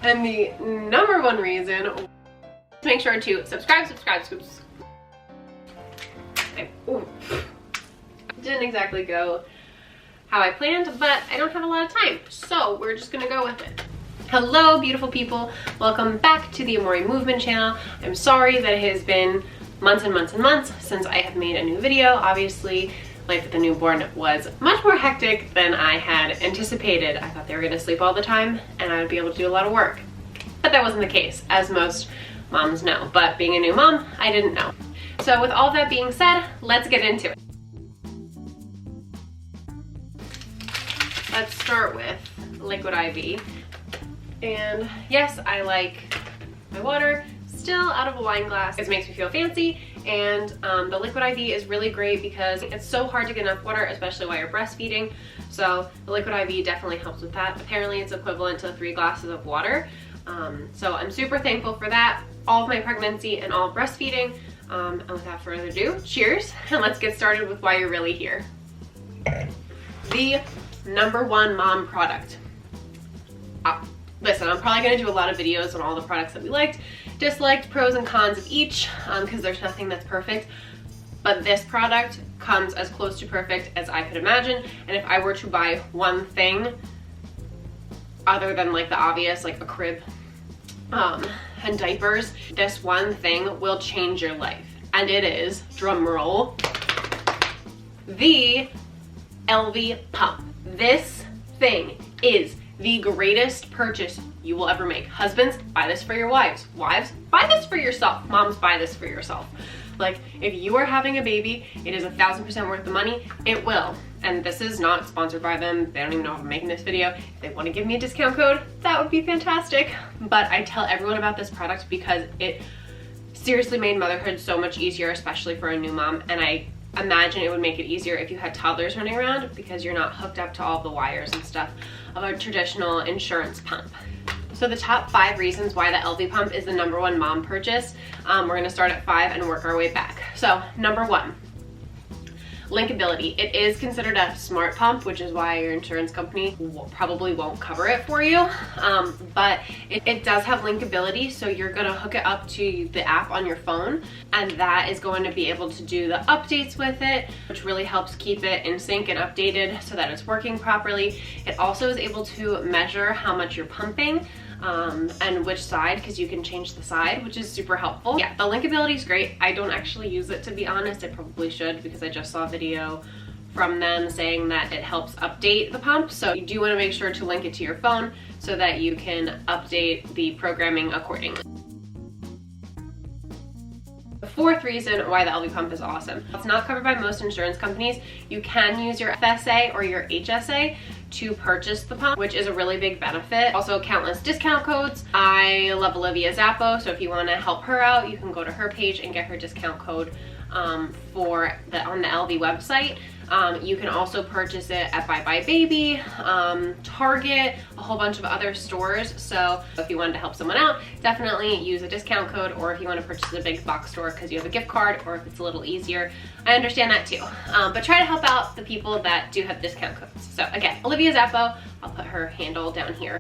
And the number one reason, make sure to subscribe. Didn't exactly go how I planned, but I don't have a lot of time, so we're just gonna go with it. Hello, beautiful people. Welcome back to the Amore Movement channel. I'm sorry that it has been months and months and months since I have made a new video. Obviously, life with a newborn was much more hectic than I had anticipated. I thought they were gonna sleep all the time and I would be able to do a lot of work. But that wasn't the case, as most moms know. But being a new mom, I didn't know. So with all that being said, let's get into it. Let's start with liquid IV. And yes, I like my water still out of a wine glass. It makes me feel fancy, and the liquid IV is really great because it's so hard to get enough water, especially while you're breastfeeding. So the liquid IV definitely helps with that. Apparently it's equivalent to 3 glasses of water. So I'm super thankful for that, all of my pregnancy and all breastfeeding. And without further ado, cheers, and let's get started with why you're really here. The #1 mom product. Listen, I'm probably gonna do a lot of videos on all the products that we liked, disliked, pros and cons of each, because there's nothing that's perfect. But this product comes as close to perfect as I could imagine. And if I were to buy one thing, other than like the obvious, like a crib and diapers, this one thing will change your life. And it is, drum roll, the Elvie Pump. This thing is the greatest purchase you will ever make. Husbands, buy this for your wives. Wives, buy this for yourself. Moms, buy this for yourself. Like, if you are having a baby, it is 1000% worth the money. It will. And this is not sponsored by them. They don't even know if I'm making this video. If they want to give me a discount code, that would be fantastic. But I tell everyone about this product because it seriously made motherhood so much easier, especially for a new mom. And I imagine it would make it easier if you had toddlers running around because you're not hooked up to all the wires and stuff of a traditional insurance pump. So the top 5 reasons why the Elvie Pump is the #1 mom purchase. We're gonna start at 5 and work our way back. So #1, linkability. It is considered a smart pump, which is why your insurance company probably won't cover it for you. But it does have linkability, so you're gonna hook it up to the app on your phone, and that is going to be able to do the updates with it, which really helps keep it in sync and updated so that it's working properly. It also is able to measure how much you're pumping, and which side, because you can change the side, which is super helpful. Yeah, the linkability is great. I don't actually use it, to be honest. I probably should, because I just saw a video from them saying that it helps update the pump. So you do want to make sure to link it to your phone so that you can update the programming accordingly. The 4th reason why the Elvie Pump is awesome. It's not covered by most insurance companies. You can use your FSA or your HSA to purchase the pump, which is a really big benefit. Also, countless discount codes. I love Olivia Zappo, so if you want to help her out, you can go to her page and get her discount code on the Elvie website. You can also purchase it at Bye Bye Baby, Target, a whole bunch of other stores. So if you wanted to help someone out, definitely use a discount code, or if you want to purchase a big box store because you have a gift card, or if it's a little easier, I understand that too. But try to help out the people that do have discount codes. So again, Olivia Zappo, I'll put her handle down here.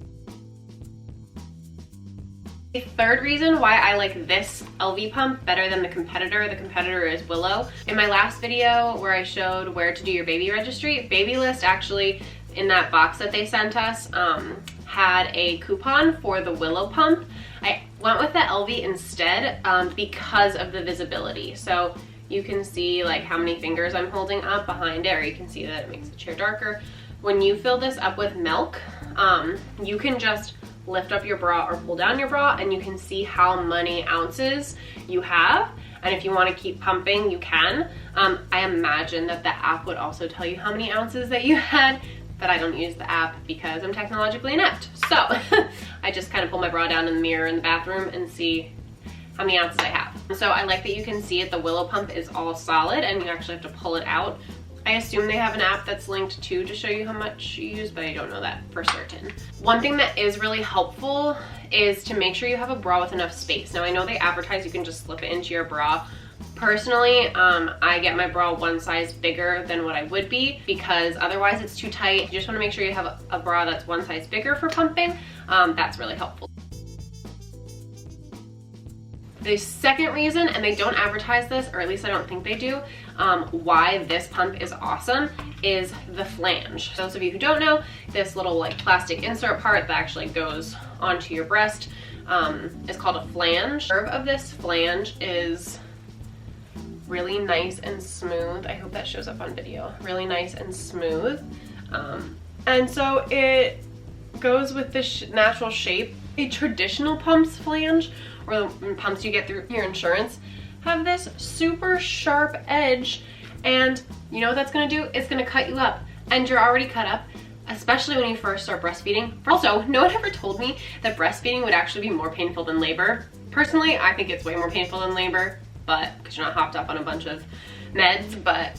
The 3rd reason why I like this Elvie Pump better than the competitor is Willow. In my last video where I showed where to do your baby registry, Babylist actually, in that box that they sent us, had a coupon for the Willow pump. I went with the Elvie instead because of the visibility. So you can see like how many fingers I'm holding up behind it, or you can see that it makes the chair darker. When you fill this up with milk, you can just lift up your bra or pull down your bra and you can see how many ounces you have. And if you want to keep pumping, you can. I imagine that the app would also tell you how many ounces that you had, but I don't use the app because I'm technologically inept. So I just kind of pull my bra down in the mirror in the bathroom and see how many ounces I have. So I like that you can see it. The Willow pump is all solid and you actually have to pull it out. I assume they have an app that's linked to show you how much you use, but I don't know that for certain. One thing that is really helpful is to make sure you have a bra with enough space. Now I know they advertise you can just slip it into your bra. Personally, I get my bra one size bigger than what I would be because otherwise it's too tight. You just want to make sure you have a bra that's one size bigger for pumping. That's really helpful. The second reason, and they don't advertise this, or at least I don't think they do, why this pump is awesome is the flange. Those of you who don't know, this little like plastic insert part that actually goes onto your breast is called a flange. The curve of this flange is really nice and smooth. I hope that shows up on video. Really nice and smooth. And so it goes with this natural shape. A traditional pump's flange, or the pumps you get through your insurance, have this super sharp edge, and you know what that's gonna do? It's gonna cut you up, and you're already cut up, especially when you first start breastfeeding. Also, no one ever told me that breastfeeding would actually be more painful than labor. Personally, I think it's way more painful than labor, but because you're not hopped up on a bunch of meds, but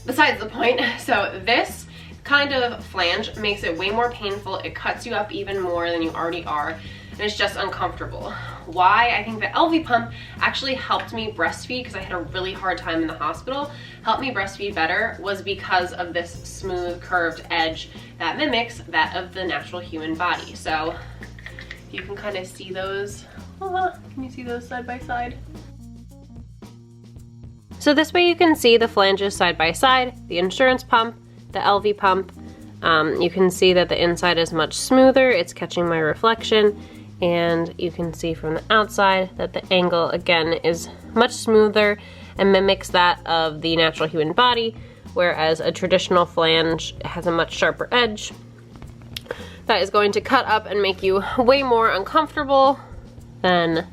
besides the point. So this kind of flange makes it way more painful. It cuts you up even more than you already are, and it's just uncomfortable. Why I think the Elvie pump actually helped me breastfeed, because I had a really hard time in the hospital, helped me breastfeed better, was because of this smooth curved edge that mimics that of the natural human body. So you can kind of see those. Can you see those side by side? So this way you can see the flanges side by side, the insurance pump, the Elvie pump. You can see that the inside is much smoother, it's catching my reflection, and you can see from the outside that the angle again is much smoother and mimics that of the natural human body, whereas a traditional flange has a much sharper edge that is going to cut up and make you way more uncomfortable than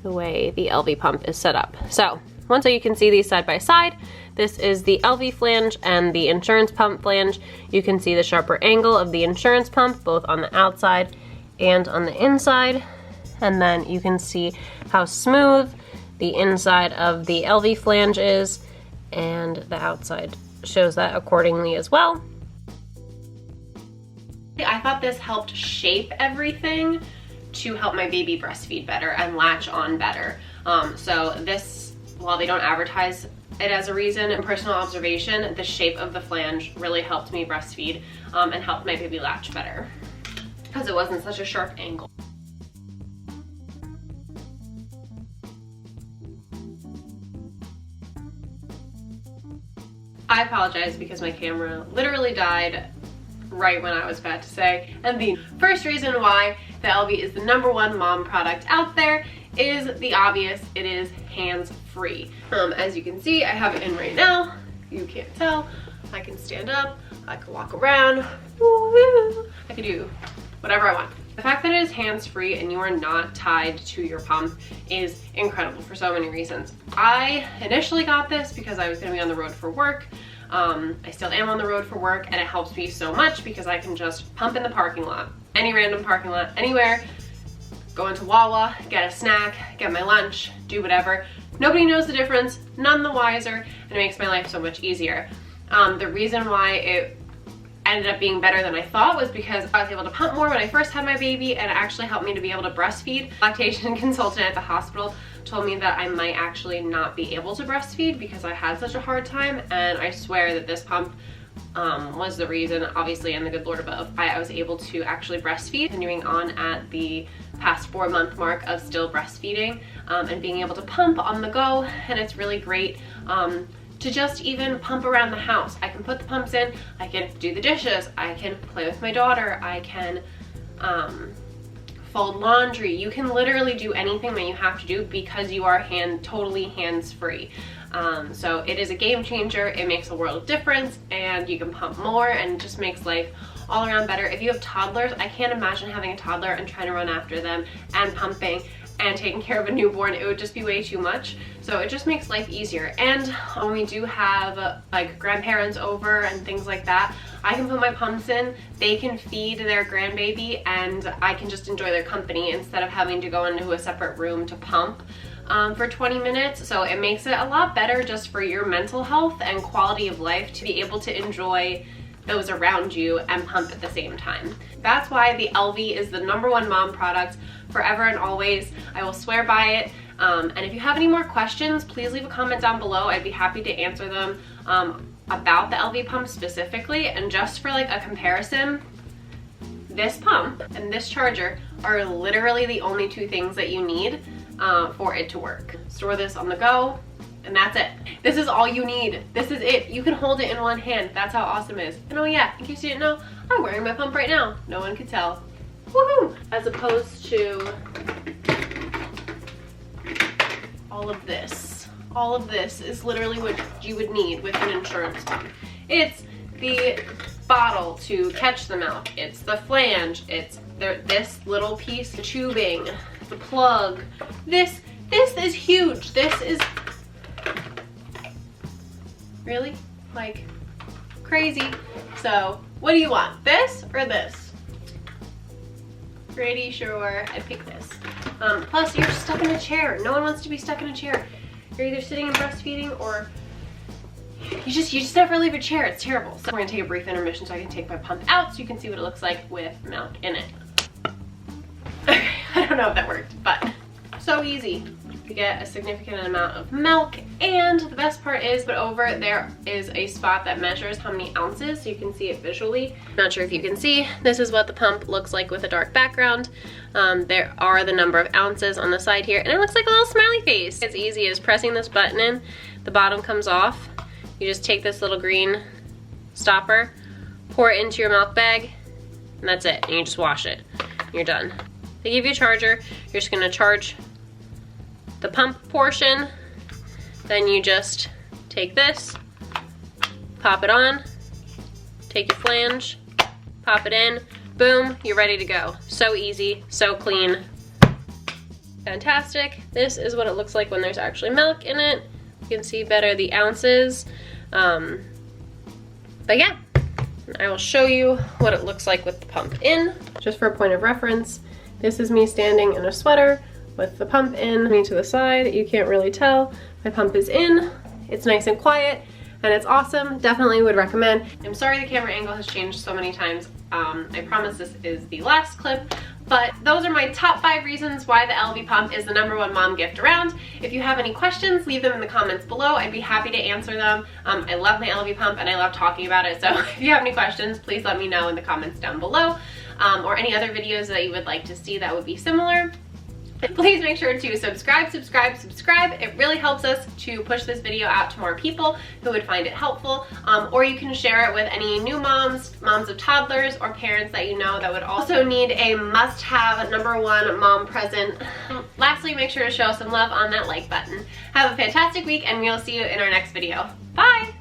the way the Elvie pump is set up. So once you can see these side by side, this is the Elvie flange and the insurance pump flange. You can see the sharper angle of the insurance pump, both on the outside and on the inside. And then you can see how smooth the inside of the Elvie flange is, and the outside shows that accordingly as well. I thought this helped shape everything to help my baby breastfeed better and latch on better. So this, while they don't advertise it as a reason, in personal observation, the shape of the flange really helped me breastfeed and helped my baby latch better because it wasn't such a sharp angle. I apologize because my camera literally died right when I was about to say. And the first reason why the Elvie is the #1 mom product out there is the obvious. It is hands-free. As you can see, I have it in right now. You can't tell. I can stand up, I can walk around, I can do whatever I want. The fact that it is hands-free and you are not tied to your pump is incredible for so many reasons. I initially got this because I was gonna be on the road for work. I still am on the road for work, and it helps me so much because I can just pump in the parking lot, any random parking lot, anywhere, go into Wawa, get a snack, get my lunch, do whatever. Nobody knows the difference, none the wiser, and it makes my life so much easier. The reason why it ended up being better than I thought was because I was able to pump more when I first had my baby, and it actually helped me to be able to breastfeed. Lactation consultant at the hospital told me that I might actually not be able to breastfeed because I had such a hard time, and I swear that this pump was the reason, obviously, and the good Lord above, I was able to actually breastfeed, continuing on at the past 4-month mark of still breastfeeding and being able to pump on the go. And it's really great to just even pump around the house. I can put the pumps in, I can do the dishes, I can play with my daughter, I can fold laundry. You can literally do anything that you have to do because you are totally hands-free. So it is a game changer. It makes a world of difference, and you can pump more, and it just makes life all around better. If you have toddlers, I can't imagine having a toddler and trying to run after them and pumping and taking care of a newborn. It would just be way too much. So it just makes life easier. And when we do have like grandparents over and things like that, I can put my pumps in, they can feed their grandbaby, and I can just enjoy their company instead of having to go into a separate room to pump for 20 minutes. So it makes it a lot better just for your mental health and quality of life to be able to enjoy those around you and pump at the same time. That's why the Elvie is the #1 mom product forever and always. I will swear by it. And if you have any more questions, please leave a comment down below. I'd be happy to answer them about the Elvie pump specifically. And just for like a comparison, this pump and this charger are literally the only 2 things that you need for it to work. Store this on the go, and that's it. This is all you need. This is it. You can hold it in one hand. That's how awesome it is. And oh yeah, in case you didn't know, I'm wearing my pump right now. No one could tell. Woohoo! As opposed to all of this. All of this is literally what you would need with an insurance pump. It's the bottle to catch the milk. It's the flange. It's this little piece of tubing, the plug. This is huge. This is really like crazy. So what do you want? This or this? Pretty sure I pick this. Plus you're stuck in a chair. No one wants to be stuck in a chair. You're either sitting and breastfeeding or you just never leave a chair. It's terrible. So we're gonna take a brief intermission so I can take my pump out so you can see what it looks like with milk in it. Okay, I don't know if that worked, but so easy to get a significant amount of milk. And the best part is, but over there is a spot that measures how many ounces, so you can see it visually. Not sure if you can see, this is what the pump looks like with a dark background. There are the number of ounces on the side here, and it looks like a little smiley face. It's easy as pressing this button in, the bottom comes off. You just take this little green stopper, pour it into your milk bag, and that's it. And you just wash it, and you're done. They give you a charger. You're just gonna charge the pump portion. Then you just take this, pop it on, take your flange, pop it in, boom, you're ready to go. So easy, so clean. Fantastic. This is what it looks like when there's actually milk in it. You can see better the ounces. But yeah, I will show you what it looks like with the pump in. Just for a point of reference, this is me standing in a sweater with the pump in, me to the side. You can't really tell. My pump is in. It's nice and quiet, and it's awesome. Definitely would recommend. I'm sorry the camera angle has changed so many times. I promise this is the last clip, but those are my top 5 reasons why the Elvie Pump is the #1 mom gift around. If you have any questions, leave them in the comments below. I'd be happy to answer them. I love my Elvie Pump and I love talking about it, so if you have any questions, please let me know in the comments down below, or any other videos that you would like to see that would be similar. Please make sure to subscribe. It really helps us to push this video out to more people who would find it helpful. Or you can share it with any new moms, moms of toddlers, or parents that you know that would also need a must-have #1 mom present. Lastly, make sure to show some love on that like button. Have a fantastic week, and we'll see you in our next video. Bye!